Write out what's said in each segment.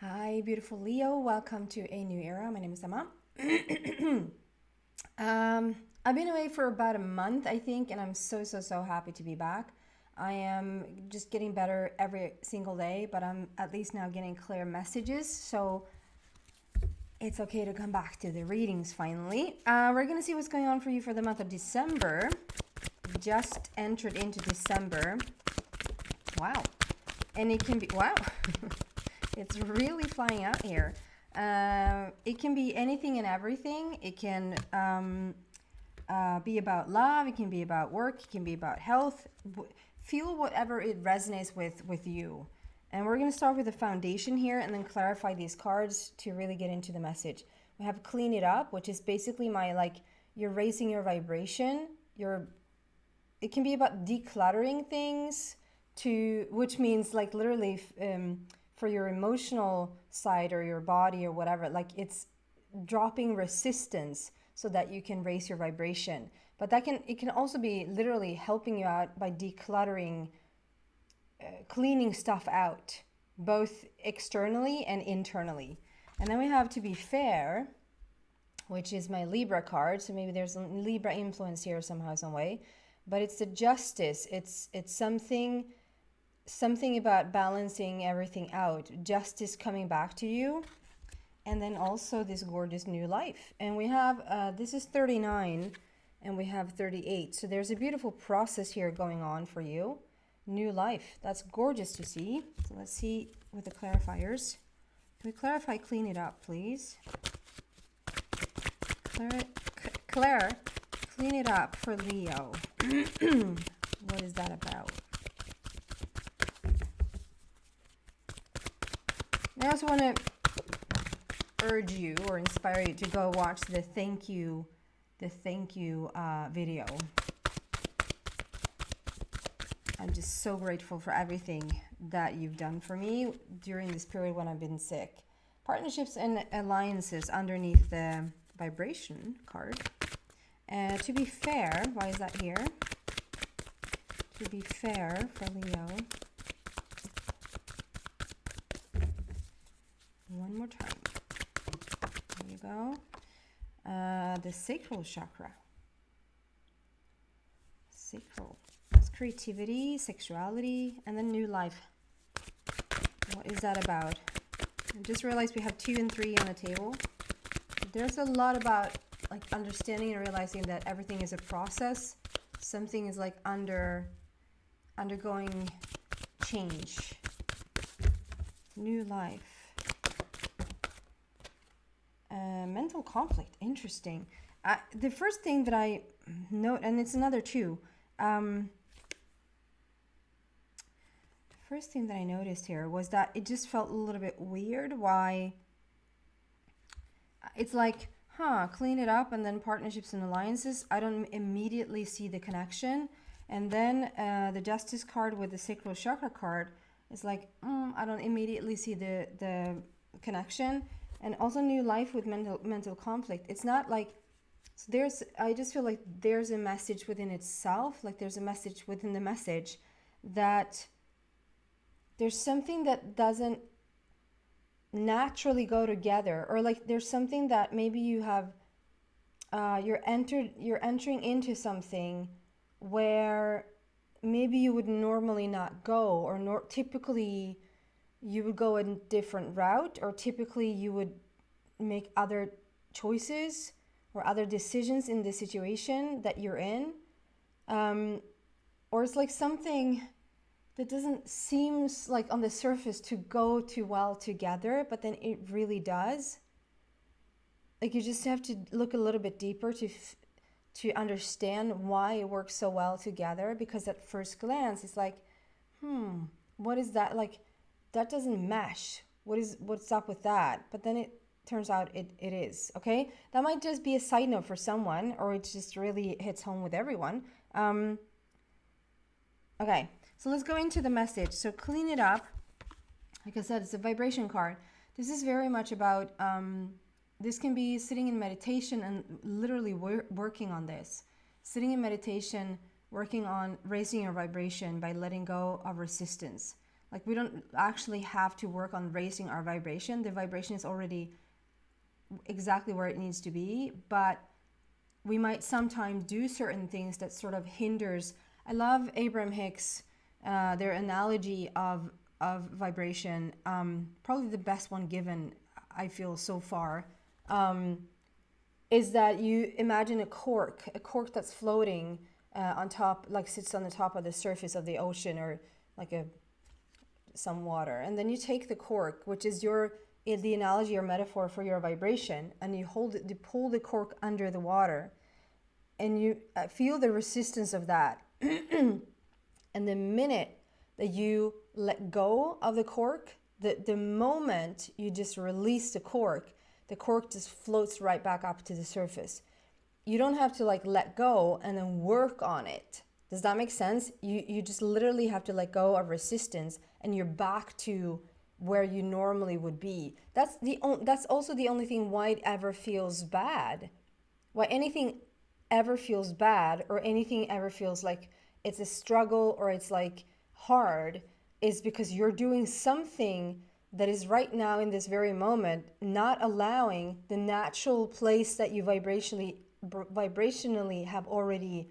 Hi, beautiful Leo. Welcome to a new era. My name is Emma. I've been away for about a month, I think, and I'm so happy to be back. I am just getting better every single day, but I'm at least now getting clear messages, so it's okay to come back to the readings finally. We're going to see what's going on for you for the month of December. Just entered into December. Wow. And it can be, wow. It's really flying out here. It can be anything and everything. It can be about love. It can be about work. It can be about health. Feel whatever it resonates with you. And we're going to start with the foundation here and then clarify these cards to really get into the message. We have clean it up, which is basically you're raising your vibration. It can be about decluttering things which means like literally for your emotional side or your body or whatever, like it's dropping resistance so that you can raise your vibration. But it can also be literally helping you out by decluttering, cleaning stuff out, both externally and internally. And then we have to be fair, which is my Libra card. So maybe there's a Libra influence here somehow, some way. But it's the justice. It's something about balancing everything out, justice coming back to you, and then also this gorgeous new life. And we have this is 39 and we have 38, so there's a beautiful process here going on for you. New life, that's gorgeous to see. So let's see with the clarifiers. Can we clarify clean it up, please? Claire, clean it up for Leo. What is that about? I also want to urge you or inspire you to go watch the thank you video. I'm just so grateful for everything that you've done for me during this period when I've been sick. Partnerships and alliances underneath the vibration card. To be fair, why is that here? To be fair for Leo. One more time. There you go. The sacral chakra. Sacral. That's creativity, sexuality, and then new life. What is that about? I just realized we have 2 and 3 on the table. There's a lot about like understanding and realizing that everything is a process. Something is like undergoing change. New life. Mental conflict, interesting. The first thing that I note, and it's another 2. The first thing that I noticed here was that it just felt a little bit weird. Why? It's like, clean it up, and then partnerships and alliances. I don't immediately see the connection. And then the Justice card with the Sacral Chakra card is like, I don't immediately see the connection. And also new life with mental conflict. It's not like, so I just feel like there's a message within itself, like there's a message within the message that there's something that doesn't naturally go together, or like there's something that maybe you have, you're entering into something where maybe you would normally not go, or typically you would go a different route, or typically you would make other choices or other decisions in the situation that you're in. Or it's like something that doesn't seem like on the surface to go too well together, but then it really does. Like you just have to look a little bit deeper to understand why it works so well together, because at first glance it's like, what is that? Like, that doesn't mesh. What's up with that? But then it turns out it is, okay? That might just be a side note for someone, or it just really hits home with everyone. Okay, so let's go into the message. So clean it up. Like I said, it's a vibration card. This is very much about, this can be sitting in meditation and literally working on this. Sitting in meditation, working on raising your vibration by letting go of resistance. Like we don't actually have to work on raising our vibration. The vibration is already exactly where it needs to be, but we might sometimes do certain things that sort of hinders. I love Abraham Hicks, their analogy of vibration. Probably the best one given, I feel, so far, is that you imagine a cork that's floating on top, like sits on the top of the surface of the ocean, or like some water, and then you take the cork, which is the analogy or metaphor for your vibration, and you pull the cork under the water, and you feel the resistance of that. And the minute that you let go of the cork, the moment you just release the cork just floats right back up to the surface. You don't have to like let go and then work on it. Does that make sense? You just literally have to let go of resistance, and you're back to where you normally would be. That's also the only thing why it ever feels bad. Why anything ever feels bad, or anything ever feels like it's a struggle or it's like hard, is because you're doing something that is right now in this very moment not allowing the natural place that you vibrationally have already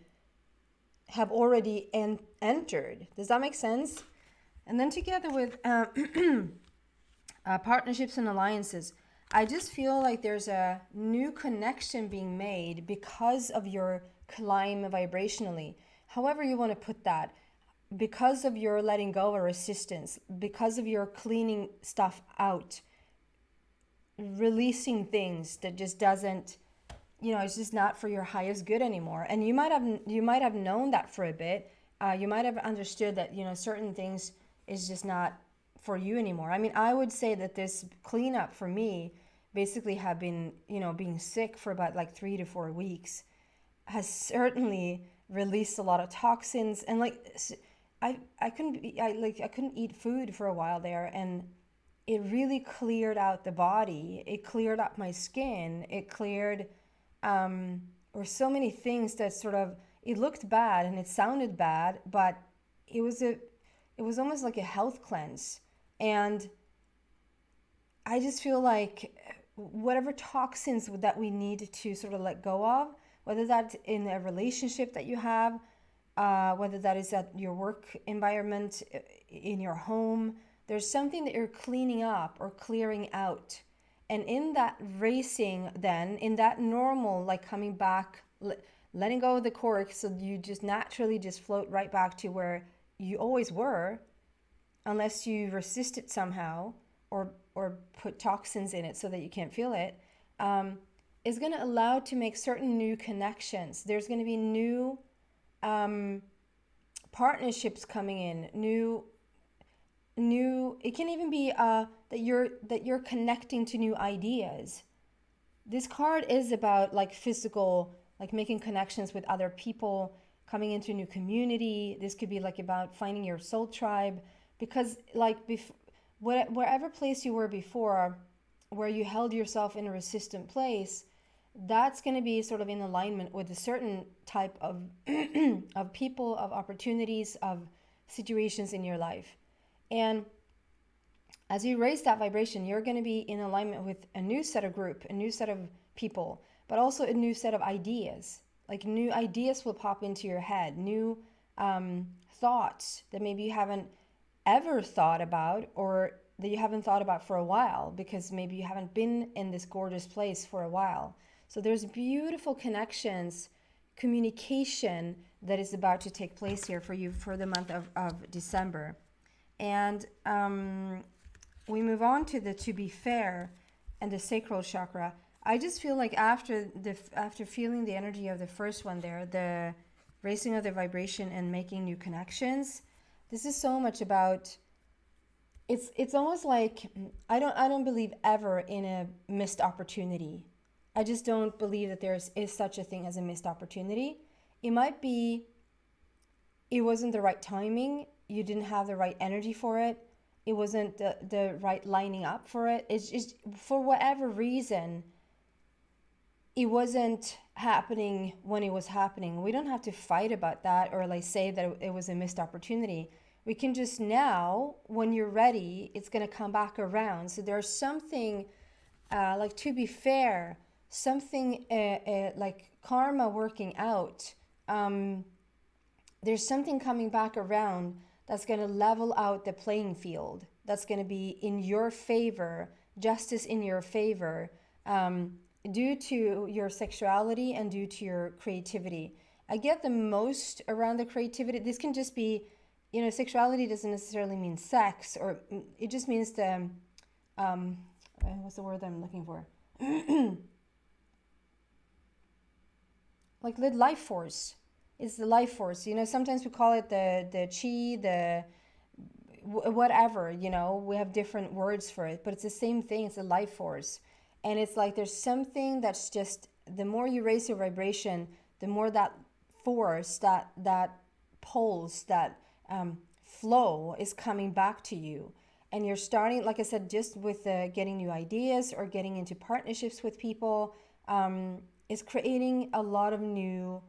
entered. Does that make sense? And then together with partnerships and alliances, I just feel like there's a new connection being made because of your climb vibrationally. However you want to put that, because of your letting go of resistance, because of your cleaning stuff out, releasing things that just doesn't, it's just not for your highest good anymore. And you might have known that for a bit. You might have understood that, certain things is just not for you anymore. I mean, I would say that this cleanup for me basically have been, being sick for about like 3 to 4 weeks, has certainly released a lot of toxins. And like, I couldn't eat food for a while there, and it really cleared out the body. It cleared up my skin. It cleared, or so many things that sort of, it looked bad and it sounded bad, but it was almost like a health cleanse. And I just feel like whatever toxins that we need to sort of let go of, whether that's in a relationship that you have, whether that is at your work environment, in your home, there's something that you're cleaning up or clearing out. And in that racing, then, in that normal, like coming back, letting go of the cork, so you just naturally just float right back to where you always were, unless you resist it somehow or put toxins in it so that you can't feel it, is going to allow to make certain new connections. There's going to be new partnerships coming in, new. It can even be that you're connecting to new ideas. This card is about like physical, like making connections with other people, coming into a new community. This could be like about finding your soul tribe, because like wherever place you were before, where you held yourself in a resistant place, that's going to be sort of in alignment with a certain type of of people, of opportunities, of situations in your life. And as you raise that vibration, you're going to be in alignment with a new set of group, a new set of people, but also a new set of ideas. Like new ideas will pop into your head, new thoughts that maybe you haven't ever thought about, or that you haven't thought about for a while, because maybe you haven't been in this gorgeous place for a while. So there's beautiful connections, communication that is about to take place here for you for the month of December. And we move on to the to be fair and the sacral chakra. I just feel like after feeling the energy of the first one there, the raising of the vibration and making new connections, this is so much about, it's almost like I don't believe ever in a missed opportunity. I just don't believe that there is such a thing as a missed opportunity. It might be it wasn't the right timing, you didn't have the right energy for it, it wasn't the right lining up for it. It's just for whatever reason it wasn't happening when it was happening. We don't have to fight about that or like say that it was a missed opportunity. We can just now, when you're ready, it's going to come back around. So there's something, like, to be fair, something like karma working out. There's something coming back around that's going to level out the playing field. That's going to be in your favor, justice in your favor, due to your sexuality and due to your creativity. I get the most around the creativity. This can just be, sexuality doesn't necessarily mean sex, or it just means the, what's the word I'm looking for? Like the life force. It's the life force. Sometimes we call it the chi, the whatever, we have different words for it, but it's the same thing. It's a life force. And it's like there's something that's just, the more you raise your vibration, the more that force, that pulse, that flow is coming back to you. And you're starting, like I said, just with getting new ideas or getting into partnerships with people, is creating a lot of new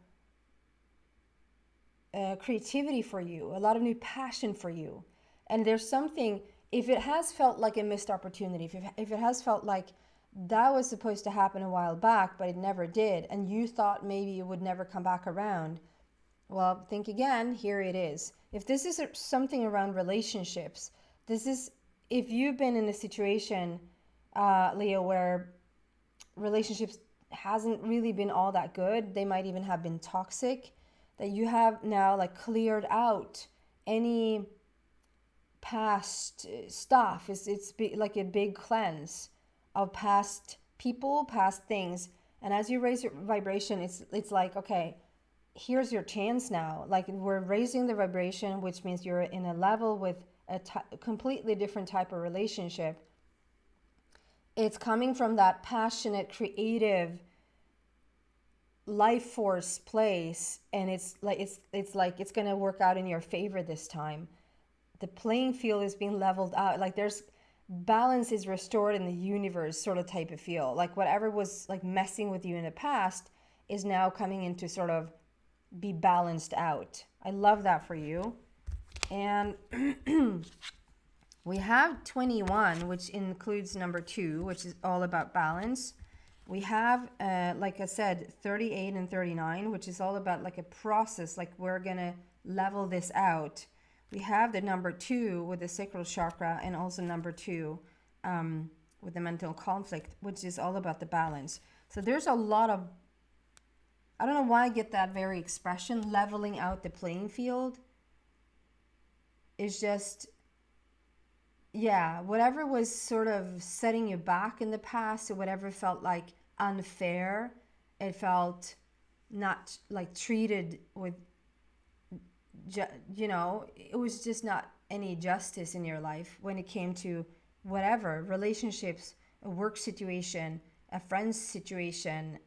creativity for you, a lot of new passion for you. And there's something, if it has felt like a missed opportunity, if it has felt like that was supposed to happen a while back, but it never did, and you thought maybe it would never come back around, well, think again, here it is. If this is something around relationships, this is, if you've been in a situation, Leo, where relationships hasn't really been all that good, they might even have been toxic, that you have now like cleared out any past stuff. It's like a big cleanse of past people, past things. And as you raise your vibration, it's like, okay, here's your chance now. Like, we're raising the vibration, which means you're in a level with a completely different type of relationship. It's coming from that passionate, creative, life force place, and it's like it's going to work out in your favor this time. The playing field is being leveled out. Like, there's balance is restored in the universe, sort of type of feel. Like, whatever was like messing with you in the past is now coming in to sort of be balanced out. I love that for you. And we have 21, which includes number 2, which is all about balance. We have, like I said, 38 and 39, which is all about like a process, like we're going to level this out. We have the number 2 with the sacral chakra, and also number 2 with the mental conflict, which is all about the balance. So there's a lot of, I don't know why I get that very expression, leveling out the playing field. It's just, yeah, whatever was sort of setting you back in the past, or whatever felt like unfair, it felt not like treated with, it was just not any justice in your life when it came to whatever, relationships, a work situation, a friend's situation.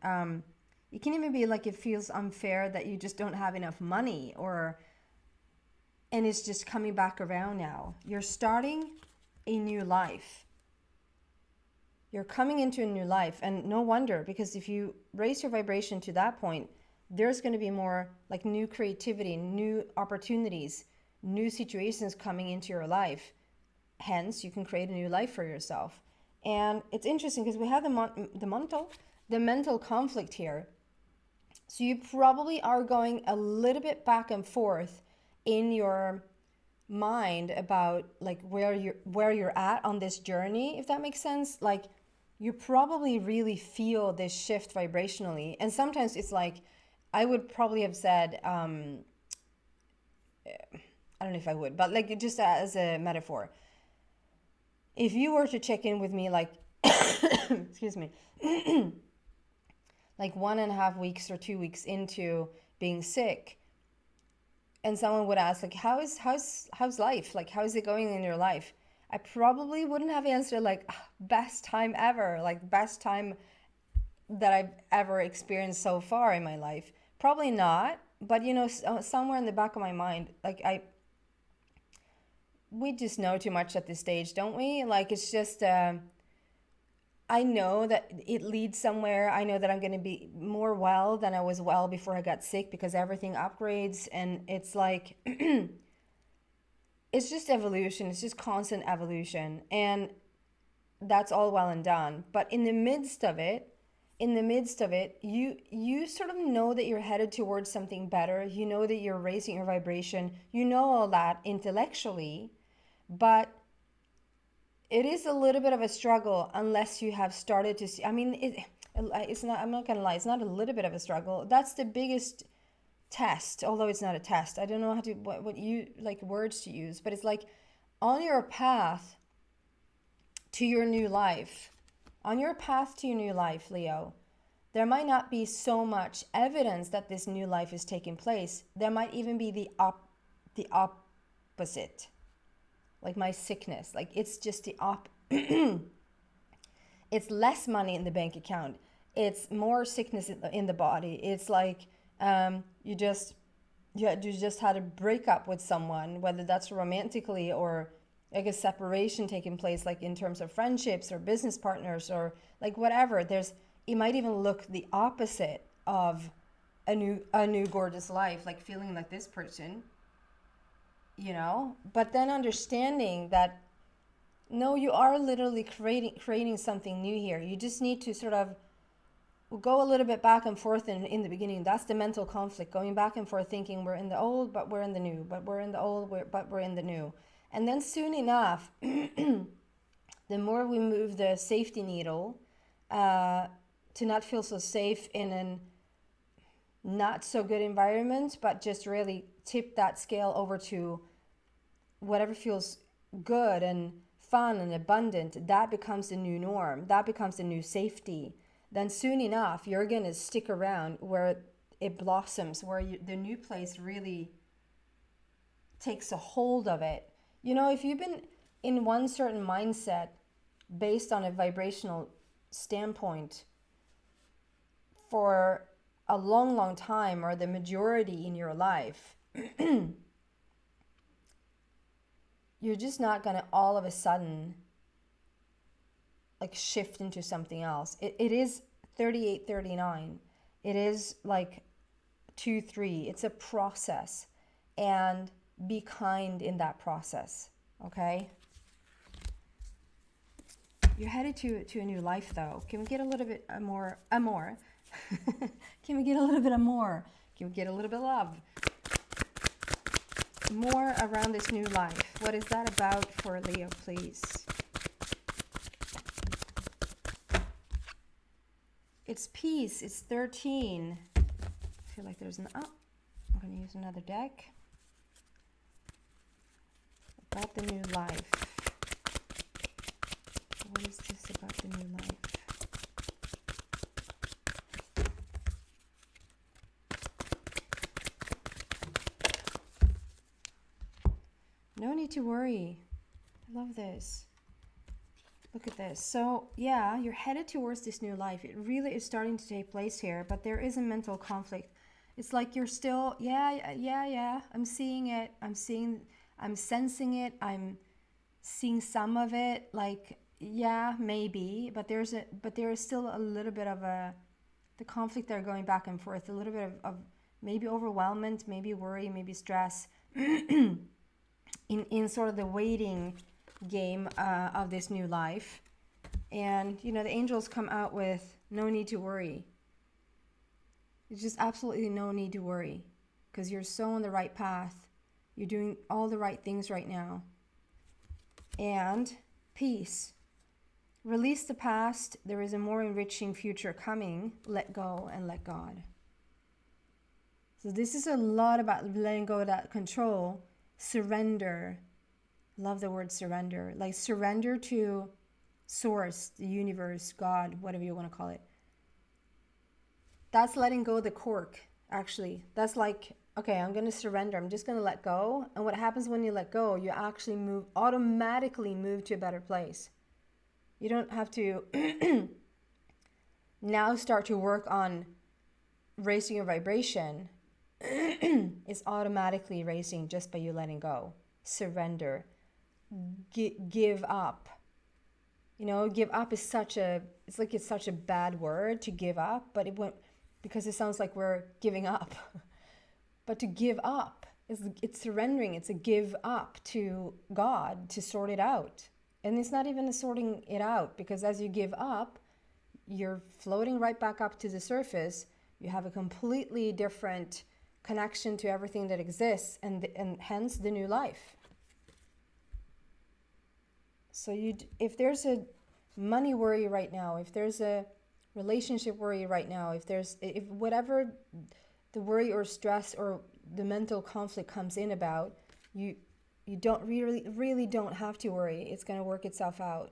It can even be like it feels unfair that you just don't have enough money, and it's just coming back around now. You're starting a new life. You're coming into a new life, and no wonder, because if you raise your vibration to that point, there's going to be more like new creativity, new opportunities, new situations coming into your life. Hence, you can create a new life for yourself. And it's interesting because we have the mental conflict here. So you probably are going a little bit back and forth in your mind about like where you're at on this journey, if that makes sense. Like, you probably really feel this shift vibrationally, and sometimes it's like, I would probably have said, I don't know if I would, but like, just as a metaphor, if you were to check in with me like excuse me, like 1.5 weeks or 2 weeks into being sick, and someone would ask like, how's life, like how's it going in your life, I probably wouldn't have answered like, best time ever, like best time that I've ever experienced so far in my life. Probably not, but somewhere in the back of my mind, like we just know too much at this stage, don't we? Like, it's just I know that it leads somewhere. I know that I'm going to be more well than I was well before I got sick, because everything upgrades, and it's like it's just evolution. It's just constant evolution. And that's all well and done. But in the midst of it, you sort of know that you're headed towards something better. You know that you're raising your vibration. You know all that intellectually, but it is a little bit of a struggle unless you have started to see. I mean, it's not. I'm not gonna lie. It's not a little bit of a struggle. That's the biggest test. Although it's not a test. I don't know how to what you like words to use, but it's like on your path to your new life. On your path to your new life, Leo, there might not be so much evidence that this new life is taking place. There might even be the opposite. Like my sickness, like it's just the it's less money in the bank account, it's more sickness in the body. It's like you just had a breakup with someone, whether that's romantically or like a separation taking place, like in terms of friendships or business partners or like whatever. It might even look the opposite of a new gorgeous life, like feeling like this person, but then understanding that no, you are literally creating something new here. You just need to sort of go a little bit back and forth in the beginning. That's the mental conflict, going back and forth, thinking we're in the old but we're in the new, but we're in the old but we're in the new. And then soon enough, the more we move the safety needle to not feel so safe in an not so good environment, but just really tip that scale over to whatever feels good and fun and abundant, that becomes the new norm. That becomes the new safety. Then soon enough, you're going to stick around where it blossoms, where the new place really takes a hold of it. If you've been in one certain mindset based on a vibrational standpoint for a long, long time, or the majority in your life, you're just not going to all of a sudden like shift into something else. It is 3839. It is like 2-3. It's a process, and be kind in that process. Okay. You're headed to a new life, though. Can we get a little bit more? Can we get a little bit of more? Can we get a little bit of love? More around this new life. What is that about for Leo, please? It's peace. It's 13. I feel like there's I'm going to use another deck. About the new life. What is this about the new life? No need to worry. I love this. Look at this. So yeah, you're headed towards this new life. It really is starting to take place here, but there is a mental conflict. It's like you're still, yeah. I'm seeing it. I'm sensing it. I'm seeing some of it. Like, yeah, maybe, but there is still a little bit of the conflict there, going back and forth. A little bit of maybe overwhelmment, maybe worry, maybe stress. in sort of the waiting game of this new life. And the angels come out with no need to worry. It's just absolutely no need to worry, because you're so on the right path. You're doing all the right things right now. And peace. Release the past. There is a more enriching future coming. Let go and let God. So this is a lot about letting go of that control. Surrender. Love the word surrender. Like surrender to source, the universe, God, whatever you want to call it. That's letting go of the cork, actually. That's like, okay, I'm going to surrender. I'm just going to let go. And what happens when you let go, you actually automatically move to a better place. You don't have to now start to work on raising your vibration. It's automatically raising just by you letting go. Surrender. Give up. Give up is such a bad word, to give up, but because it sounds like we're giving up. But to give up, It's surrendering. It's a give up to God to sort it out. And it's not even a sorting it out, because as you give up, you're floating right back up to the surface. You have a completely different connection to everything that exists, and hence the new life. So if there's a money worry right now, if there's a relationship worry right now, if whatever the worry or stress or the mental conflict comes in about, you don't really don't have to worry. It's going to work itself out.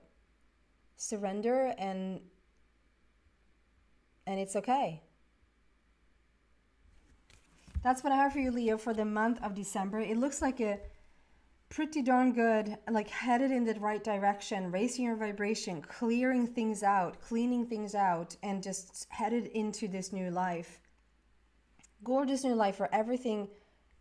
Surrender, and it's okay. That's what I have for you, Leo, for the month of December. It looks like a pretty darn good, like headed in the right direction, raising your vibration, clearing things out, cleaning things out, and just headed into this new life. Gorgeous new life where everything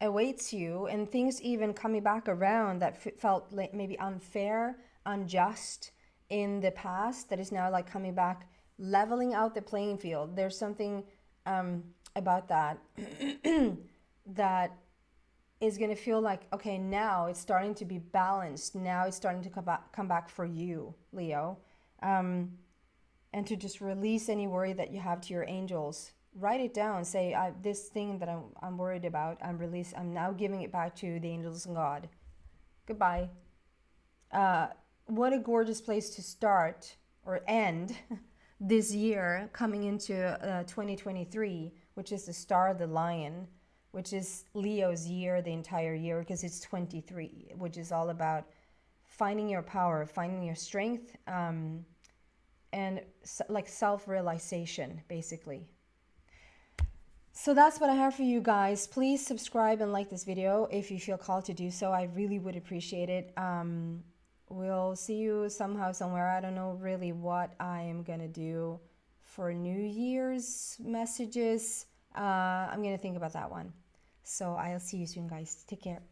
awaits you, and things even coming back around that felt like maybe unfair, unjust in the past, that is now like coming back, leveling out the playing field. There's something about that that is going to feel like, okay, now it's starting to be balanced. Now it's starting to come back for you, Leo. And to just release any worry that you have to your angels. Write it down. Say, this thing that I'm worried about, I'm now giving it back to the angels and God. Goodbye. What a gorgeous place to start or end this year, coming into 2023, which is the star of the lion, which is Leo's year, the entire year, because it's 23, which is all about finding your power, finding your strength, and like self-realization, basically. So that's what I have for you guys. Please subscribe and like this video if you feel called to do so. I really would appreciate it. We'll see you somehow, somewhere. I don't know really what I am going to do for New Year's messages. I'm going to think about that one. So I'll see you soon, guys. Take care.